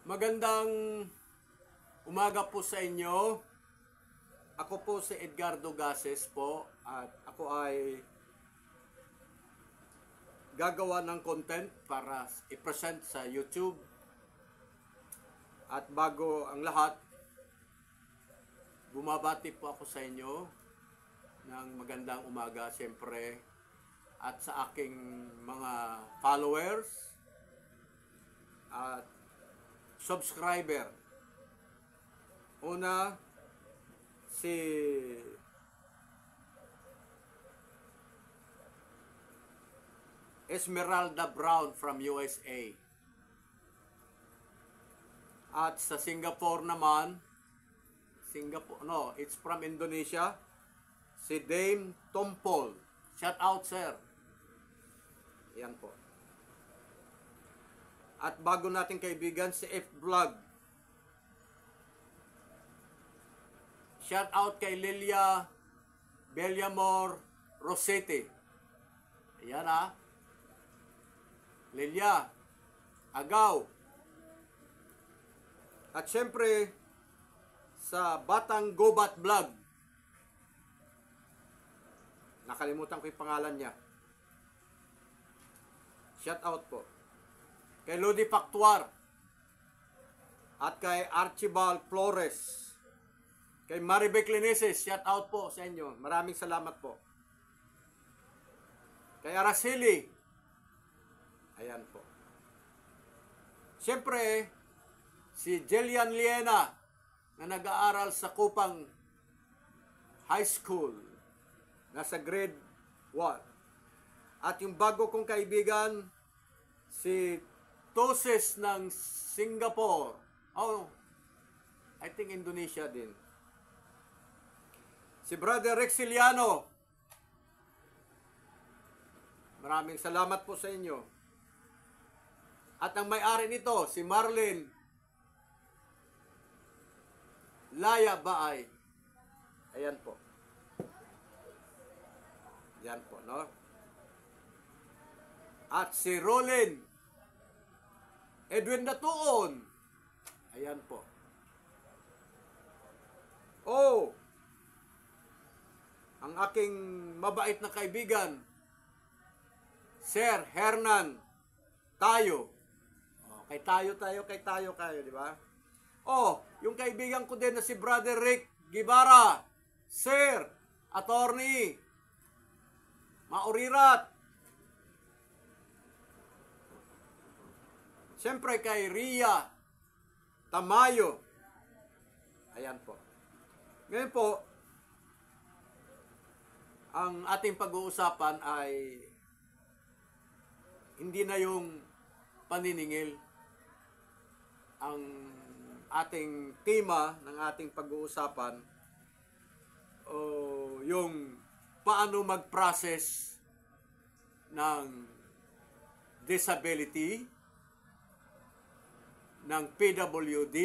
Magandang umaga po sa inyo. Ako po si Edgardo Gases po at ako ay gagawa ng content para i-present sa YouTube. At bago ang lahat, bumabati po ako sa inyo ng magandang umaga siyempre at sa aking mga followers at subscriber. Una, si Esmeralda Brown from USA. At sa Singapore naman, it's from Indonesia, si Dame Tompol. Shout out, sir. Yan po. At bago nating kaibigan, si F-Vlog. Shout out kay Lilia Bellamor Rossetti. Ayan ha. Lilia, Agaw. At syempre, sa Batang Gobat Vlog. Nakalimutan ko yung pangalan niya. Shout out po. Kay Lodi Factuar at kay Archibald Flores, kay Maribek Lineses, shout out po sa inyo. Maraming salamat po. Kay Araceli, ayan po. Siyempre, si Jelian Liena na nag-aaral sa Kupang High School, nasa grade 1. At yung bago kong kaibigan, si Toses ng Singapore. Oh, I think Indonesia din. Si Brother Rexiliano. Maraming salamat po sa inyo. At ang may-ari nito, si Marlene Laya Baay. Ayan po. Yan po, no? At si Rolin Edwin Datuon. Ayan po. Oh, ang aking mabait na kaibigan, Sir Hernan Tayo. Oh, kay tayo, di ba? Oh, yung kaibigan ko din na si Brother Rick Gibara, Sir, Attorney, Maurirat. Siyempre kay Ria Tamayo. Ayan po. Ngayon po, ang ating pag-uusapan ay hindi na yung paniningil. Ang ating tema ng ating pag-uusapan o yung paano mag-process ng disability, ng PWD,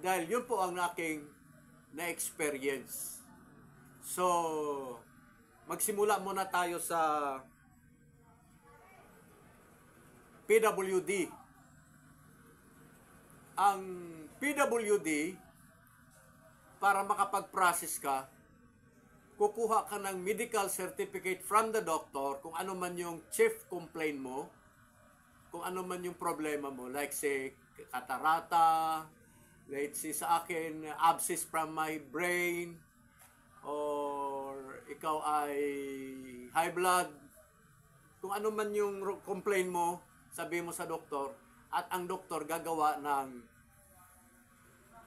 dahil yun po ang aking na-experience. So, magsimula muna tayo sa PWD. Ang PWD, para makapag-process ka, kukuha ka ng medical certificate from the doctor kung ano man yung chief complaint mo, kung ano man yung problema mo, like say, katarata, let's say sa akin, abscess from my brain, or ikaw ay high blood, kung ano man yung complaint mo, sabi mo sa doktor, at ang doktor gagawa ng,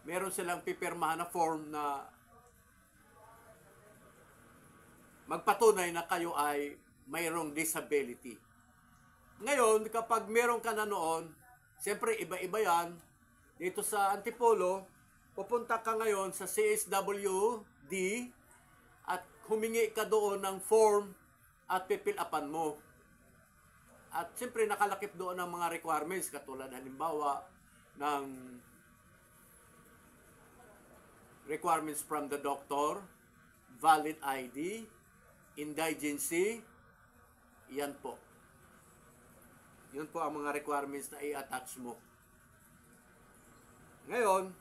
meron silang pipirmahan na form na magpatunay na kayo ay mayroong disability. Ngayon, kapag meron ka na noon, siyempre iba-iba yan. Dito sa Antipolo, pupunta ka ngayon sa CSWD at humingi ka doon ng form at pipil-upan mo. At siyempre nakalakip doon ng mga requirements katulad halimbawa ng requirements from the doctor, valid ID, indigency, yan po. Yun po ang mga requirements na i-attach mo. Ngayon,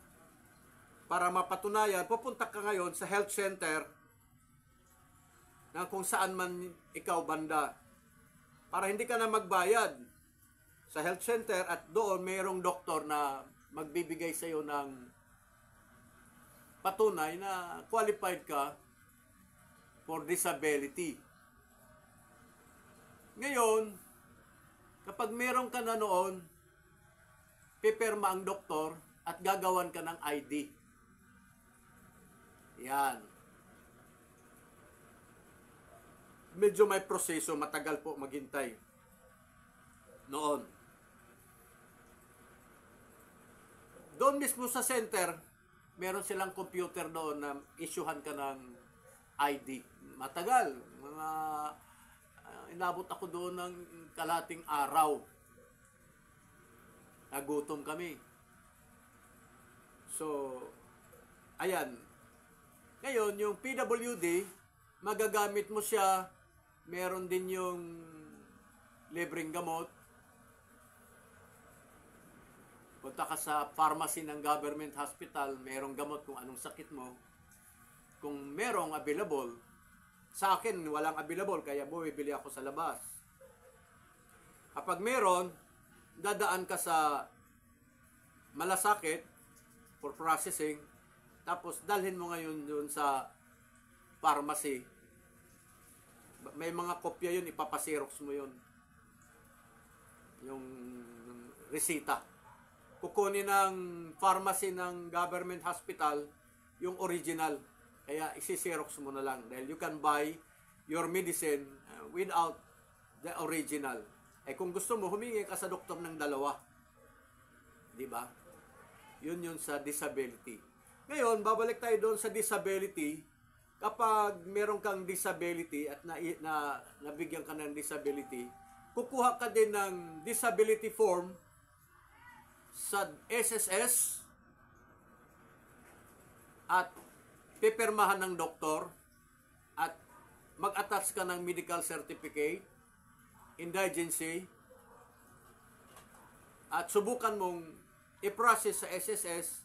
para mapatunayan, pupunta ka ngayon sa health center na kung saan man ikaw banda. Para hindi ka na magbayad sa health center at doon mayroong doktor na magbibigay sa iyo ng patunay na qualified ka for disability. Ngayon, kapag meron ka na noon, pipirma ang doktor at gagawan ka ng ID. Yan. Medyo may proseso, matagal po maghintay. Noon. Doon mismo sa center, meron silang computer doon na issuehan ka ng ID. Matagal. Inabot ako doon ng kalating araw. Nagutom kami. So, ayan. Ngayon, yung PWD, magagamit mo siya. Meron din yung libreng gamot. Punta ka sa pharmacy ng government hospital, merong gamot kung anong sakit mo. Kung merong available, sa akin walang available, kaya bumibili ako sa labas. Kapag meron, dadaan ka sa malasakit for processing, tapos dalhin mo ngayon yun sa pharmacy. May mga kopya yun, ipapasirox mo yun. Yung resita. Kukunin ng pharmacy ng government hospital yung original. Kaya isisirox mo na lang. Dahil you can buy your medicine without the original. Kung gusto mo, humingi ka sa doktor ng dalawa. Di ba? Yun sa disability. Ngayon, babalik tayo doon sa disability. Kapag meron kang disability at nabigyan ka ng disability, kukuha ka din ng disability form sa SSS at pipirmahan ng doktor at mag-attach ka ng medical certificate, indigency, at subukan mong i-process sa SSS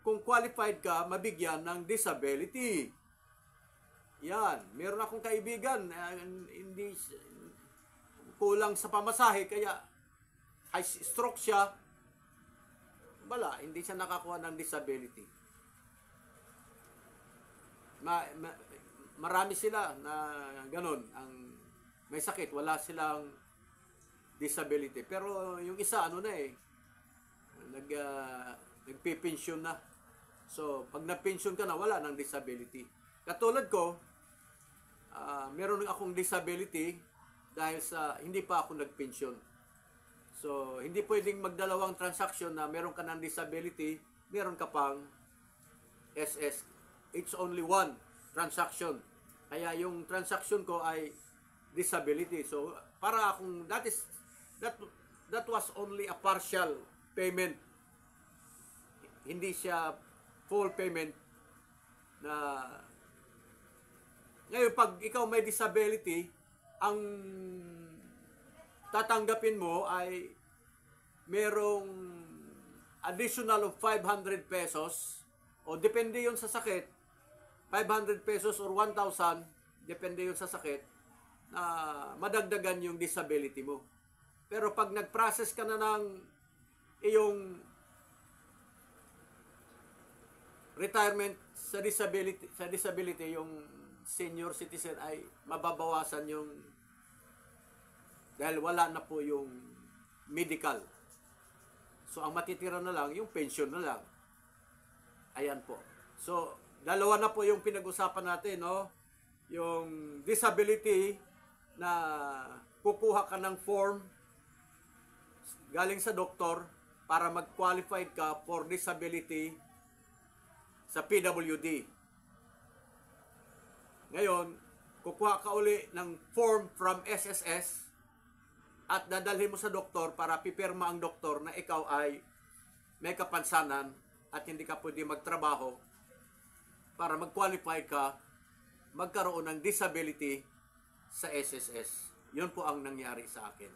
kung qualified ka mabigyan ng disability. Yan, meron akong kaibigan, hindi kulang sa pamasahe, kaya high stroke siya, hindi siya nakakuha ng disability. Marami sila na ganun, ang may sakit, wala silang disability. Pero yung isa, nagpipensyon na. So, pag napensyon ka na, wala ng disability. Katulad ko, meron akong disability dahil sa hindi pa ako nagpensyon. So, hindi pwedeng magdalawang transaction na meron ka ng disability, meron ka pang SS. It's only one transaction. Kaya yung transaction ko ay disability. So, para akong, that was only a partial payment. Hindi siya full payment na. Ngayon, pag ikaw may disability, ang tatanggapin mo ay merong additional of 500 pesos o depende yun sa sakit, 500 pesos or 1,000, depende yun sa sakit, na madagdagan yung disability mo. Pero pag nag-process ka na ng iyong retirement sa disability, yung senior citizen, ay mababawasan yung, dahil wala na po yung medical. So, ang matitira na lang, yung pension na lang. Ayan po. So, dalawa na po yung pinag-usapan natin, no? Yung disability na kukuha ka ng form galing sa doktor para mag-qualified ka for disability sa PWD. Ngayon, kukuha ka uli ng form from SSS at dadalhin mo sa doktor para pipirma ang doktor na ikaw ay may kapansanan at hindi ka pwede magtrabaho para mag-qualify ka magkaroon ng disability sa SSS. Yun po ang nangyari sa akin.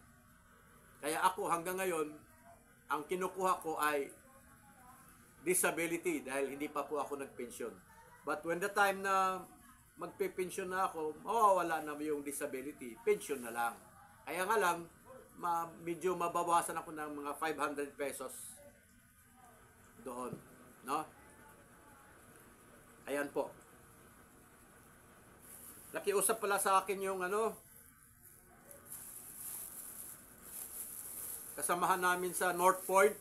Kaya ako hanggang ngayon, ang kinukuha ko ay disability dahil hindi pa po ako nagpensyon. But when the time na magpe-pension na ako, mawawala na yung disability, pension na lang. Kaya nga lang, medyo mabawasan ako ng mga 500 pesos doon, no? Ayan po. Nakiusap pala sa akin yung kasamahan namin sa North Point.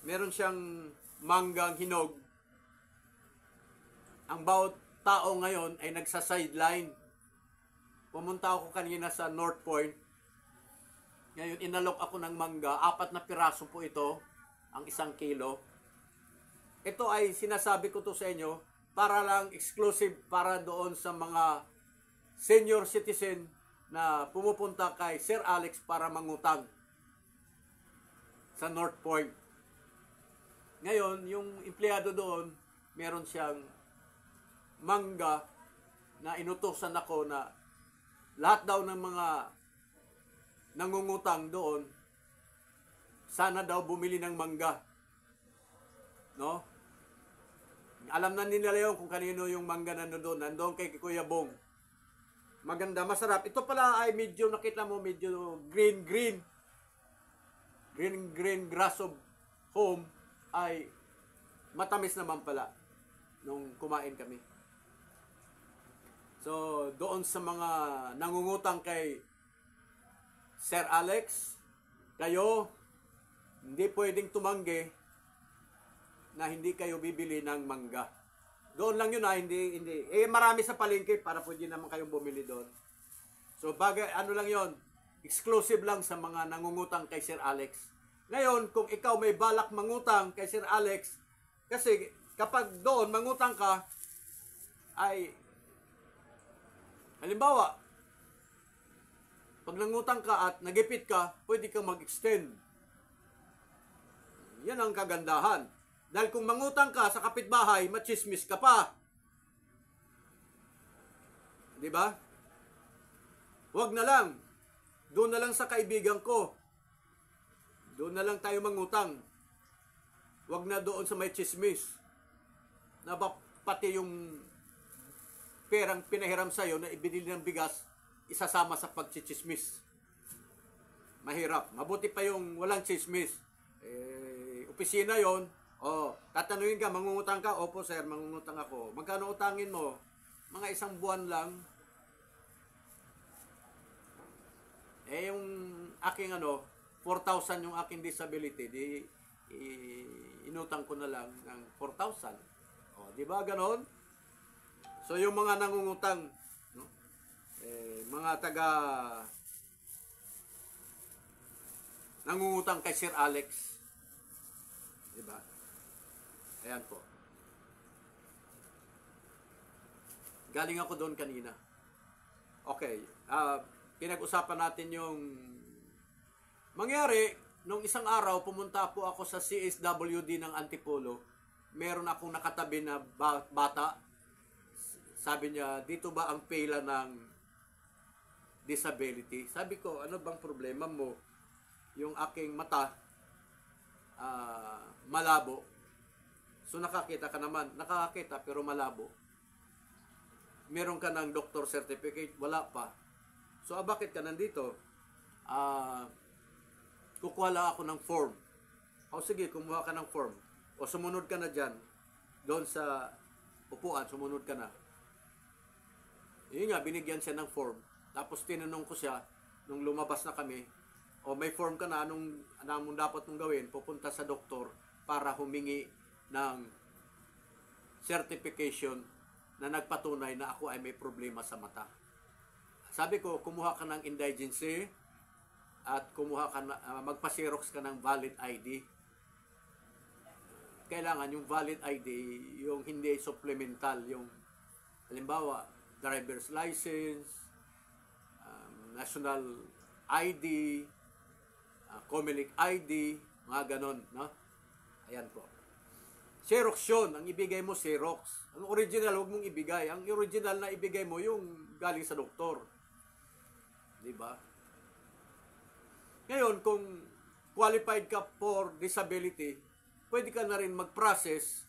Meron siyang manggang hinog. Ang bawat tao ngayon ay nagsa-sideline. Pumunta ako kanina sa North Point. Ngayon, inalok ako ng mangga. 4 na piraso po ito, ang 1 kilo. Ito ay sinasabi ko to sa inyo para lang exclusive para doon sa mga senior citizen na pumupunta kay Sir Alex para mangutang sa North Point. Ngayon, yung empleyado doon, meron siyang mangga na inutusan ako na lahat daw ng mga nangungutang doon, sana daw bumili ng mangga. No? Alam na nila yun kung kanino yung mangga na doon. Nandoon kay Kuya Bong. Maganda, masarap. Ito pala ay medyo, nakita mo, medyo green grass of home ay matamis naman pala nung kumain kami. So, doon sa mga nangungutang kay Sir Alex, kayo, hindi pwedeng tumanggi na hindi kayo bibili ng mangga. Doon lang yun hindi. Marami sa palengke para pwede naman kayong bumili doon. So, lang yun, exclusive lang sa mga nangungutang kay Sir Alex. Ngayon, kung ikaw may balak mangutang kay Sir Alex, kasi kapag doon mangutang ka, ay, halimbawa, pag nangutang ka at nagipit ka, pwede kang mag-extend. Yan ang kagandahan. Dahil kung mangutang ka sa kapitbahay, machismis ka pa. Di ba? Huwag na lang. Doon na lang sa kaibigan ko. Doon na lang tayo mangutang. Huwag na doon sa may chismis. Na pati yung perang pinahiram sa'yo na ibinili ng bigas, isasama sa pagchichismis. Mahirap. Mabuti pa yung walang chismis. Opisina yon. Tatanungin ka, mangungutang ka? Opo sir, mangungutang ako. Magkano utangin mo? Mga 1 buwan lang. Yung aking 4,000 yung aking disability, inutang ko na lang ng 4,000. Di ba ganon? So yung mga nangungutang, no? Mga nangungutang kay Sir Alex. Di ba? Ayan po. Galing ako doon kanina. Okay. Pinag-usapan natin yung mangyari. Nung isang araw, pumunta po ako sa CSWD ng Antipolo. Meron akong nakatabi na bata. Sabi niya, dito ba ang pila ng disability? Sabi ko, ano bang problema mo? Yung aking mata, malabo. So nakakita ka naman. Nakakita pero malabo. Meron ka ng doctor certificate? Wala pa. So bakit ka nandito? Kukuha lang ako ng form. Sige, kumuha ka ng form. O sumunod ka na dyan. Doon sa upuan, sumunod ka na. Yun nga, binigyan siya ng form. Tapos tinanong ko siya, nung lumabas na kami, may form ka na, anong dapat mong gawin? Pupunta sa doktor para humingi ng certification na nagpatunay na ako ay may problema sa mata. Sabi ko, kumuha ka ng indigency at kumuha ka na, magpa-xerox ka ng valid ID. Kailangan yung valid ID, yung hindi supplemental, yung halimbawa, driver's license, national ID, Comelec ID, mga ganon, no? Ayan po. Xerox yun. Ang ibigay mo, Xerox. Ang original, huwag mong ibigay. Ang original na ibigay mo, yung galing sa doktor. Diba? Ngayon, kung qualified ka for disability, pwede ka na rin mag-process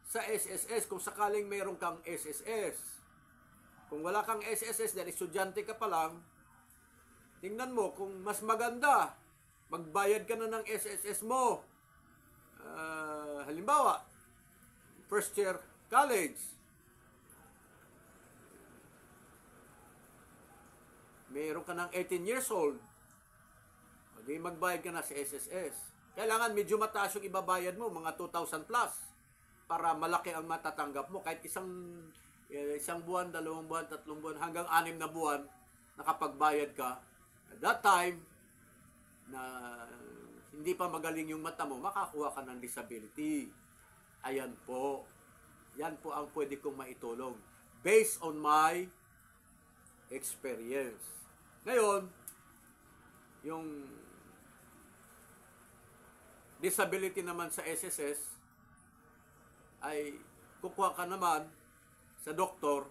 sa SSS kung sakaling mayroon kang SSS. Kung wala kang SSS dahil estudyante ka pa lang, tingnan mo kung mas maganda, magbayad ka na ng SSS mo. Halimbawa, first year college, mayroon ka ng 18 years old, di magbayad ka na sa SSS. Kailangan medyo mataas yung ibabayad mo, mga 2,000 plus, para malaki ang matatanggap mo. Kahit isang buwan, 2 buwan, 3 buwan, hanggang 6 na buwan, nakapagbayad ka. At that time, na hindi pa magaling yung mata mo, makakuha ka ng disability. Ayan po. Yan po ang pwede kong maitulong. Based on my experience. Ngayon, yung disability naman sa SSS ay kukuha ka naman sa doktor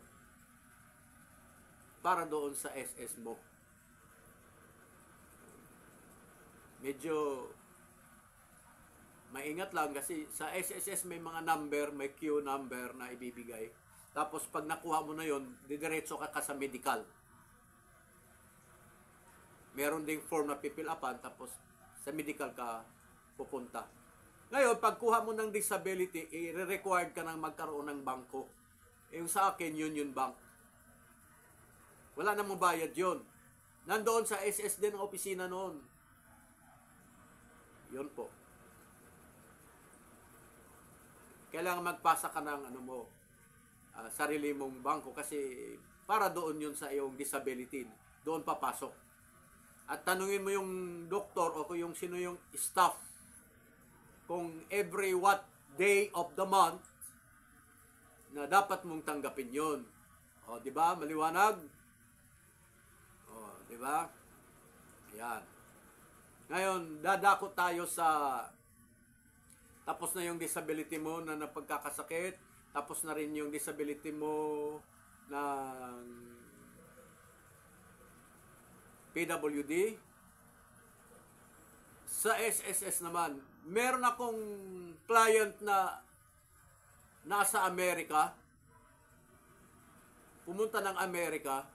para doon sa SS mo. Medyo maingat lang kasi sa SSS may mga number, may Q number na ibibigay. Tapos pag nakuha mo na yon, didiretso ka sa medical. Meron ding form na pipil upan, tapos sa medical ka pupunta. Ngayon, pagkuha mo ng disability, i-required ka ng magkaroon ng bangko. Yung sa akin, Union Bank. Wala namang bayad yun. Nandoon sa SS din ang opisina noon. Yun po. Kailangan magpasa ka ng sarili mong bangko kasi para doon yun sa iyong disability. Doon papasok. At tanungin mo yung doktor o kung yung sino yung staff kung every what day of the month na dapat mong tanggapin yun. O, di ba? Maliwanag? O, di ba? Ayan. Ngayon, dadako tayo sa tapos na yung disability mo na napagkakasakit, tapos na rin yung disability mo na PWD. Sa SSS naman, meron akong client na nasa Amerika, pumunta ng Amerika,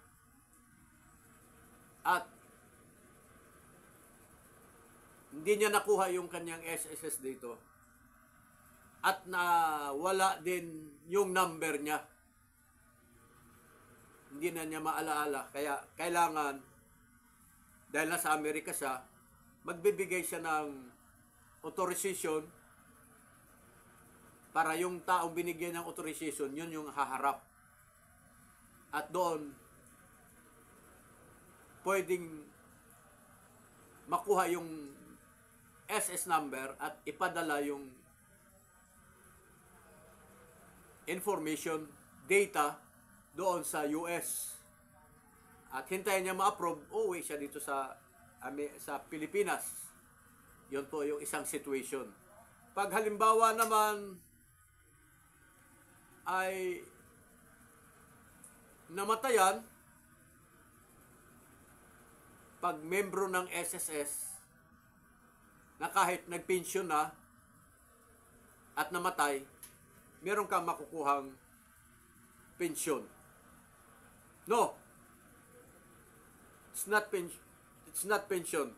at hindi niya nakuha yung kanyang SSS dito. At wala din yung number niya. Hindi na niya maalaala. Kaya kailangan, dahil nasa Amerika siya, magbibigay siya ng authorization para yung taong binigyan ng authorization, yun yung haharap. At doon, pwedeng makuha yung SS number at ipadala yung information, data doon sa US. At hintayin niya ma-approve, uwi siya dito sa Pilipinas. Yun po yung isang situation. Pag halimbawa naman ay namatayan, pag membro ng SSS na kahit nagpensyon na at namatay, meron kang makukuhang pensyon. No. It's not pension.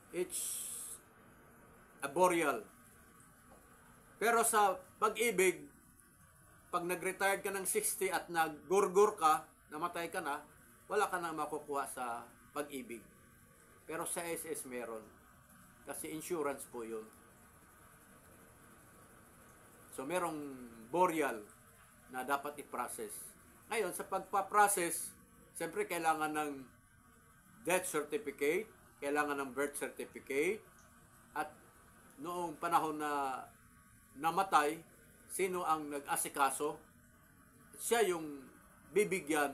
It's a burial. Pero sa pag-ibig, pag nag-retired ka ng 60 at nag-gurgur ka, namatay ka na, wala ka nang makukuha sa pag-ibig. Pero sa SS meron. Kasi insurance po yun. So, merong burial na dapat i-process. Ngayon, sa pagpa-process, siyempre kailangan ng death certificate, kailangan ng birth certificate, at noong panahon na namatay, sino ang nag-asikaso, siya yung bibigyan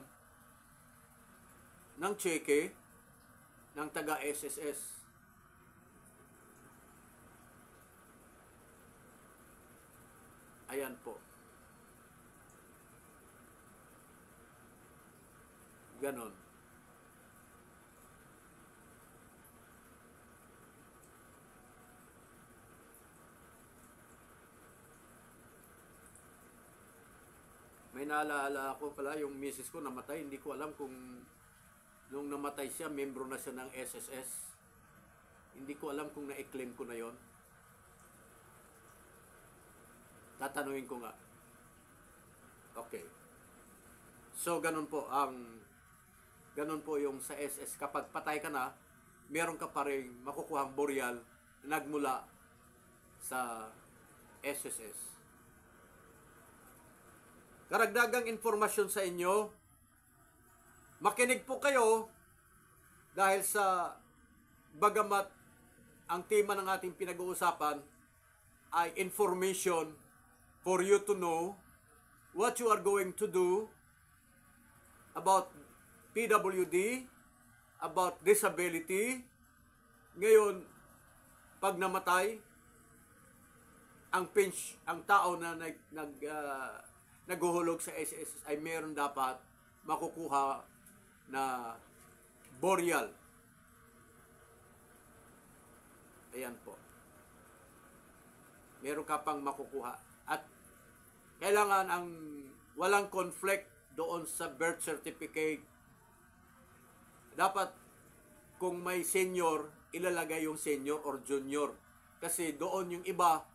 ng cheque ng taga-SSS. Ayan po. Ganon. naalaala ko pala, yung misis ko namatay. Hindi ko alam kung nung namatay siya, membro na siya ng SSS. Hindi ko alam kung na-claim ko na yon. Tatanungin ko nga. Okay. So, ganun po yung sa SS. Kapag patay ka na, meron ka pa rin makukuhang boreal na nagmula sa SSS. Karagdagang informasyon sa inyo, makinig po kayo dahil sa bagamat ang tema ng ating pinag-uusapan ay information for you to know what you are going to do about PWD, about disability. Ngayon, pag namatay, ang tao na naghuhulog sa SSS ay meron dapat makukuha na boreal. Ayan po. Meron ka pang makukuha. At kailangan ang walang conflict doon sa birth certificate. Dapat kung may senior, ilalagay yung senior or junior. Kasi doon yung iba,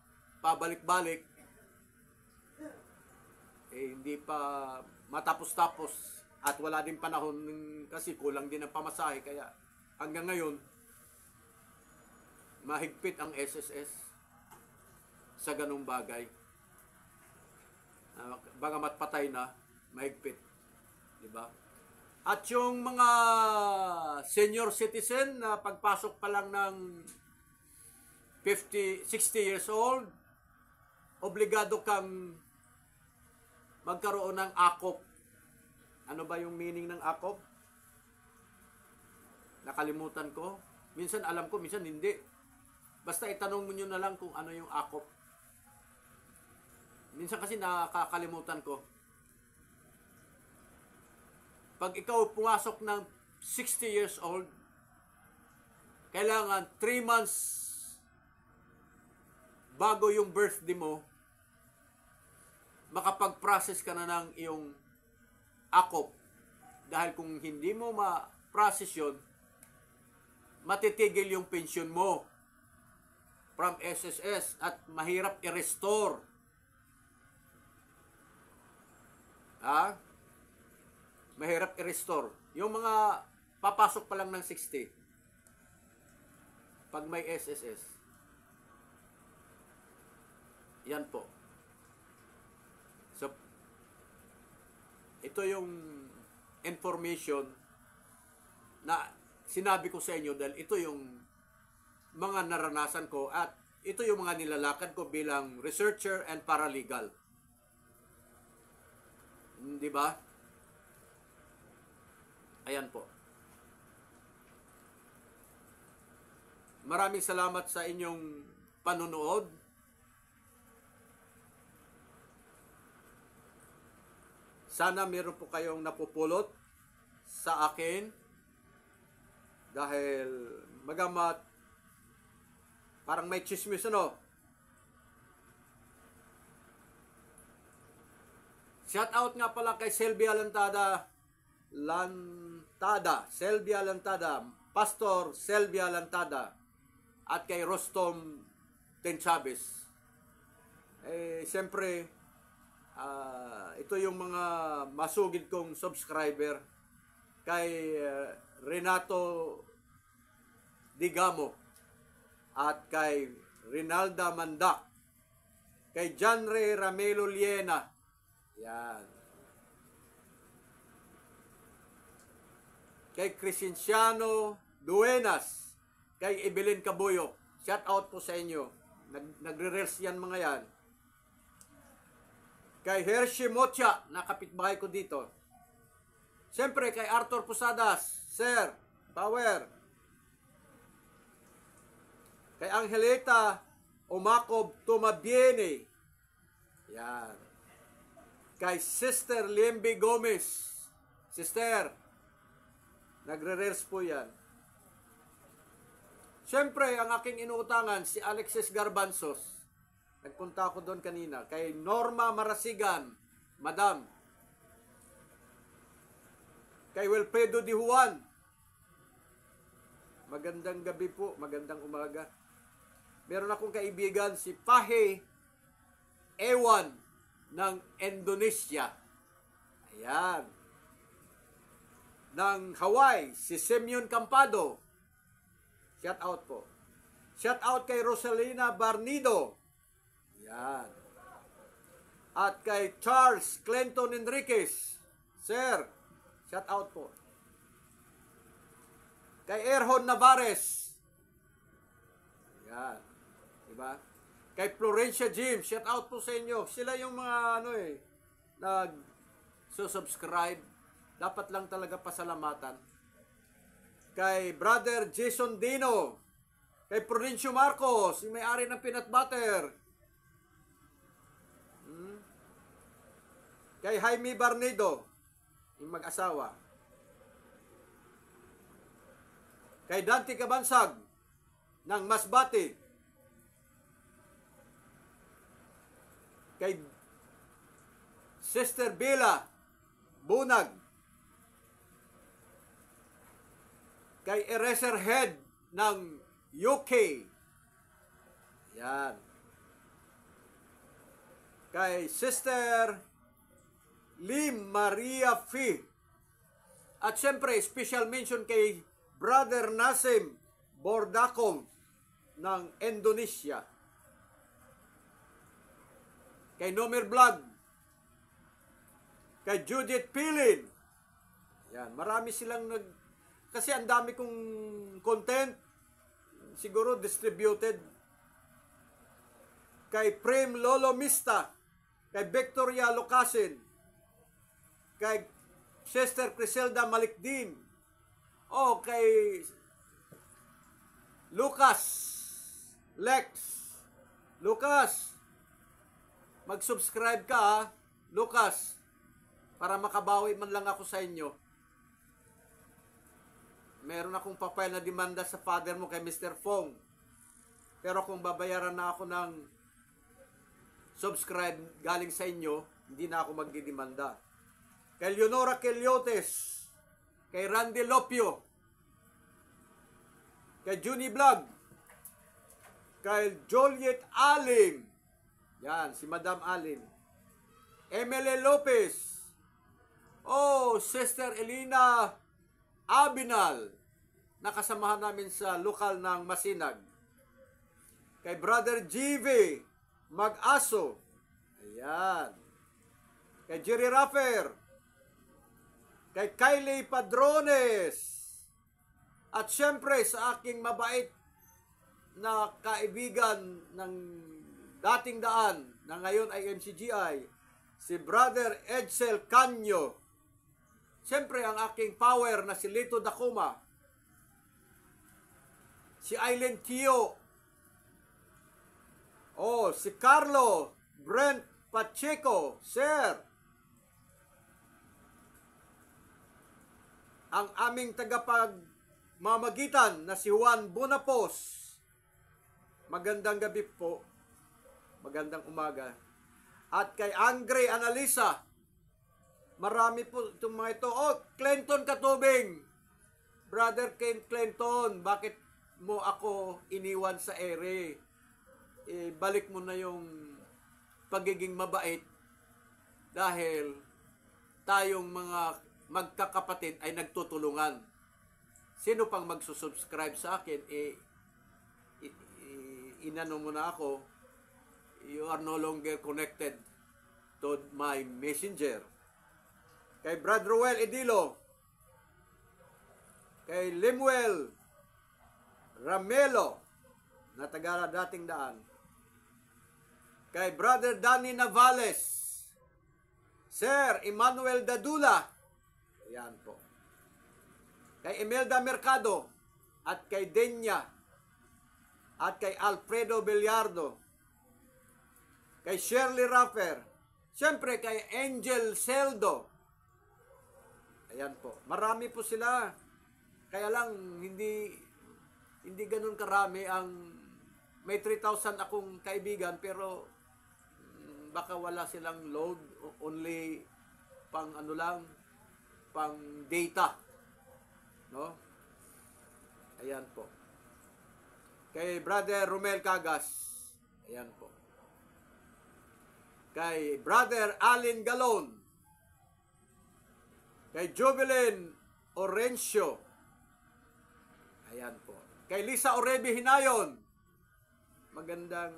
pabalik-balik, hindi pa matapos-tapos at wala din panahon kasi kulang din ang pamasahe. Kaya hanggang ngayon, mahigpit ang SSS sa ganung bagay. Bagamat patay na, mahigpit. Diba? At yung mga senior citizen na pagpasok pa lang ng 60 years old, obligado kang magkaroon ng AKOP. Ano ba yung meaning ng AKOP? Nakalimutan ko. Minsan alam ko, minsan hindi. Basta itanong nyo na lang kung ano yung AKOP. Minsan kasi nakakalimutan ko. Pag ikaw pumasok ng 60 years old, kailangan 3 months bago yung birthday mo, makapag-process ka na ng iyong AKOP. Dahil kung hindi mo ma-process yun, matitigil yung pension mo from SSS at mahirap i-restore. Mahirap i-restore. Yung mga papasok pa lang ng 60, pag may SSS, yan po. So, ito yung information na sinabi ko sa inyo dahil ito yung mga naranasan ko at ito yung mga nilalakad ko bilang researcher and paralegal. Di ba? Ayan po. Maraming salamat sa inyong panunood. Sana meron po kayong napupulot sa akin dahil magamat parang may chismis Shout out nga pala kay Selvia Lantada, Pastor Selvia Lantada at kay Rostom Tenchabes. Siyempre, ito yung mga masugid kong subscriber kay Renato Digamo at kay Rinalda Mandak, kay Janre Ramelo Liena, yan, kay Crescenciano Duenas, kay Evelyn Caboyo. Shout out po sa inyo. Nagre-reels yan mga yan. Kay Hershey Mocha, na kapitbahay ko dito. Siyempre, kay Arthur Posadas, Sir, Power. Kay Angelita Umacob Tumabiene. Yan. Kay Sister Liembe Gomez. Sister, nagre-reels po yan. Siyempre, ang aking inuutangan, si Alexis Garbanzos. Nagpunta ako doon kanina. Kay Norma Marasigan, Madam. Kay Wilfredo Di Juan, magandang gabi po, magandang umaga. Meron akong kaibigan si Pahe Ewan ng Indonesia. Ayan. Ng Hawaii, si Simeon Campado. Shout out po. Shout out kay Rosalina Barnido. Ayan. At kay Charles Clinton Enriquez. Sir, shout out po. Kay Erhon Navarez. Ayan. Diba? Kay Florencia Jim, shout out po sa inyo. Sila yung mga nag-subscribe. Dapat lang talaga pasalamatan. Kay Brother Jason Dino. Kay Prudencio Marcos, yung may-ari ng peanut butter. Kay Jaime Barnido, yung mag-asawa. Kay Dante Cabansag, ng Masbate. Kay Sister Bella Bunag. Kay Eraserhead ng UK. Yan. Kay Sister Lim Maria Fi. At syempre, special mention kay Brother Nasim Bordakong ng Indonesia. Kay Nomer Vlog. Kay Judith Pilin. Yan, marami silang kasi ang dami kong content, siguro distributed. Kay Prem Lolo Mista, kay Victoria Locasin, kay Sister Criselda Malikdin, o kay Lucas Lex. Lucas, mag-subscribe ka ha, Lucas, para makabawi man lang ako sa inyo. Meron akong papel na demanda sa father mo kay Mr. Fong. Pero kung babayaran na ako ng subscribe galing sa inyo, hindi na ako magdidemanda. Kay Leonora Keliotes, kay Randy Lopio, kay Juni Vlog, kay Joliet Alim, yan, si Madam Alim, Emily Lopez, Sister Elina Abinal, nakasamahan namin sa lokal ng Masinag. Kay Brother GV Mag-aso, ayan. Kay Jerry Raffer, kay Kylie Padrones, at syempre sa aking mabait na kaibigan ng dating daan na ngayon ay MCGI, si Brother Edsel Canyo. Siyempre, ang aking power na si Lito Dacoma, si Aileen Tio, si Carlo Brent Pacheco, sir. Ang aming tagapagmamagitan na si Juan Bonapos. Magandang gabi po. Magandang umaga. At kay Angre Analisa, marami po itong mga ito. Clinton Katubing. Brother Clinton, bakit mo ako iniwan sa ere? Balik mo na yung pagiging mabait dahil tayong mga magkakapatid ay nagtutulungan. Sino pang magsusubscribe sa akin, inano mo na ako, you are no longer connected to my messenger. Kay Brad Ruel Edilo, kay Limuel Ramelo, na taga dating daan, kay Brother Danny Navales, Sir Emmanuel Dadula, yan po, kay Imelda Mercado, at kay Denya, at kay Alfredo Bellardo, kay Shirley Raffer, siyempre kay Angel Seldo. Ayan po. Marami po sila. Kaya lang, hindi ganun karami ang may 3,000 akong kaibigan pero baka wala silang load. Only pang ano lang, pang data. No? Ayan po. Kay Brother Romel Cagas. Ayan po. Kay Brother Alin Galon. Kay Jovelyn Orencio. Ayan po. Kay Lisa Orebi Hinayon. Magandang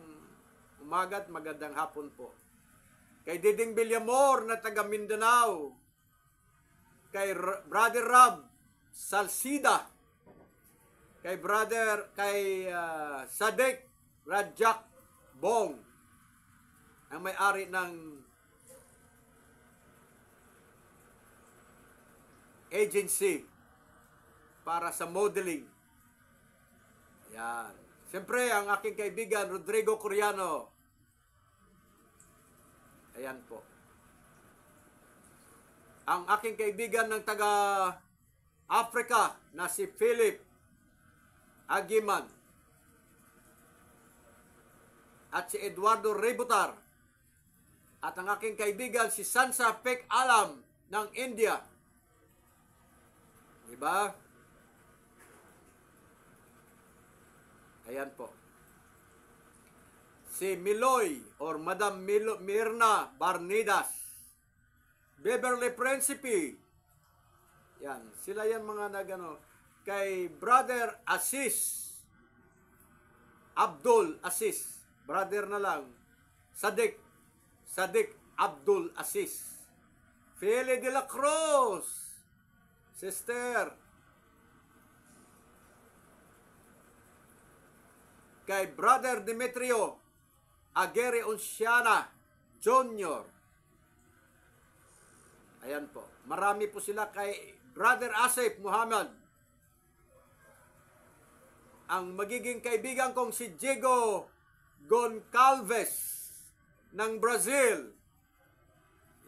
umaga at magandang hapon po. Kay Diding Villamor na taga Mindanao. Kay Brother Rob Salsida. Kay Sadek Rajak Bong, ang may-ari ng agency para sa modeling. Yan. Siyempre, ang aking kaibigan, Rodrigo Coriano. Ayan po. Ang aking kaibigan ng taga-Africa na si Philip Agiman at si Eduardo Rebutar at ang aking kaibigan si Sansa Pek Alam ng India. Diba? Ayan po. Si Miloy or Madam Mirna Barnidas, Beverly Principe. Yan, sila yan mga nagano. Kay Brother Asis, Abdul Asis, brother na lang. Sadik Abdul Asis. Feli de la Cruz, sister. Kay Brother Demetrio Aguirre Onciana Jr. Ayan po. Marami po sila. Kay Brother Asif Muhammad. Ang magiging kaibigan kong si Diego Goncalves ng Brazil.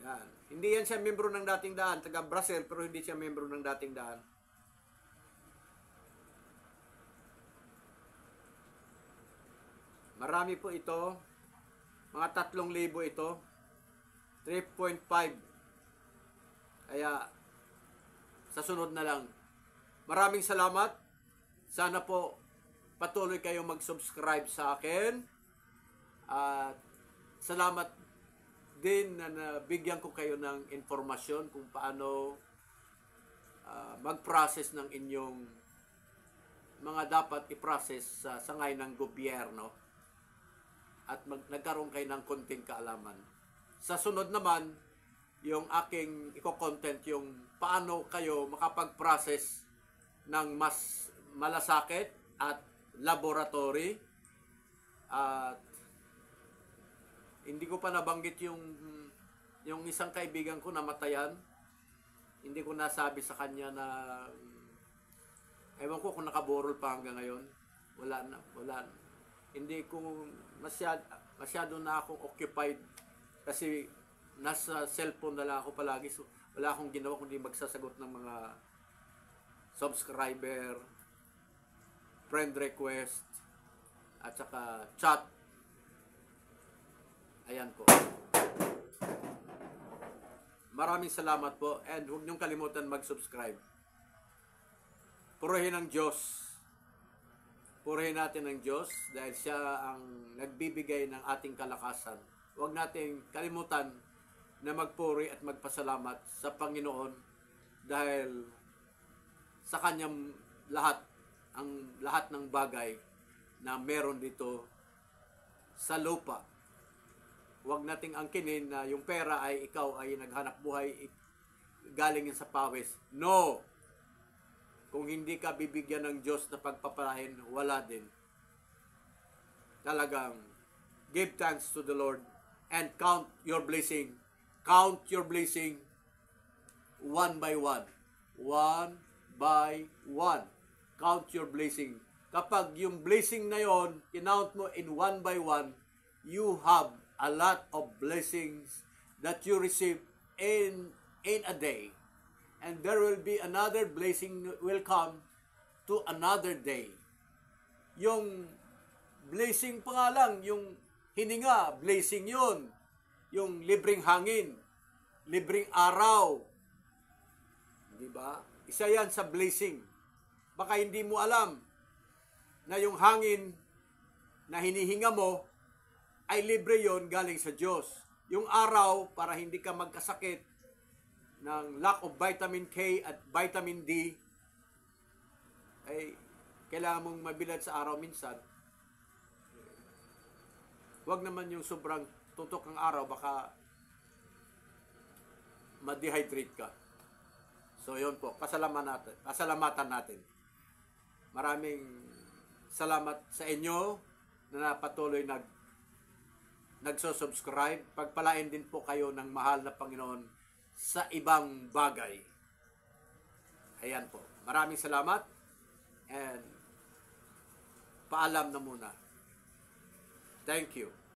Yan. Hindi yan siya membro ng Dating Daan. Taga Brazil, pero hindi siya membro ng Dating Daan. Marami po ito. Mga 3,000 ito. 3.5. Kaya, sa sunod na lang. Maraming salamat. Sana po patuloy kayong mag-subscribe sa akin. At salamat din na nabigyan ko kayo ng informasyon kung paano mag-process ng inyong mga dapat i-process sa sangay ng gobyerno. At nagkaroon kayo ng konting kaalaman. Sa sunod naman, yung aking i-content yung paano kayo makapag-process ng mas malasakit at laboratory. At hindi ko pa nabanggit yung isang kaibigan ko namatayan. Hindi ko nasabi sa kanya na ewan ko kung nakaborol pa hanggang ngayon. Wala na. Hindi ko masyado na akong occupied kasi nasa cellphone na lang ako palagi. So, wala akong ginawa kundi magsasagot ng mga subscriber, friend request, at saka chat. Ayan po. Maraming salamat po and huwag niyong kalimutan mag-subscribe. Purihin ang Diyos. Purihin natin ang Diyos dahil siya ang nagbibigay ng ating kalakasan. Huwag nating kalimutan na magpuri at magpasalamat sa Panginoon dahil sa kanyang lahat ng bagay na meron dito sa lupa. Huwag nating angkinin na yung pera ay ikaw ay naghanap buhay galing sa pawis. No! Kung hindi ka bibigyan ng Diyos na pagpapalain, wala din. Talagang give thanks to the Lord and count your blessing. Count your blessing one by one. One by one. Count your blessing. Kapag yung blessing na yon, kinount mo in one by one, you have a lot of blessings that you receive in a day. And there will be another blessing will come to another day. Yung blessing pa nga lang, yung hininga, blessing yun. Yung libreng hangin, libreng araw, Di ba? Isa yan sa blessing. Baka hindi mo alam na yung hangin na hinihinga mo ay libre yon galing sa Diyos. Yung araw, para hindi ka magkasakit ng lack of vitamin K at vitamin D, ay kailangan mong mabilad sa araw minsan. Huwag naman yung sobrang tutok ng araw, baka ma-dehydrate ka. So yun po, pasalamatan natin. Maraming salamat sa inyo na patuloy nagso-subscribe. Pagpalain din po kayo ng mahal na Panginoon sa ibang bagay. Ayan po. Maraming salamat and paalam na muna. Thank you.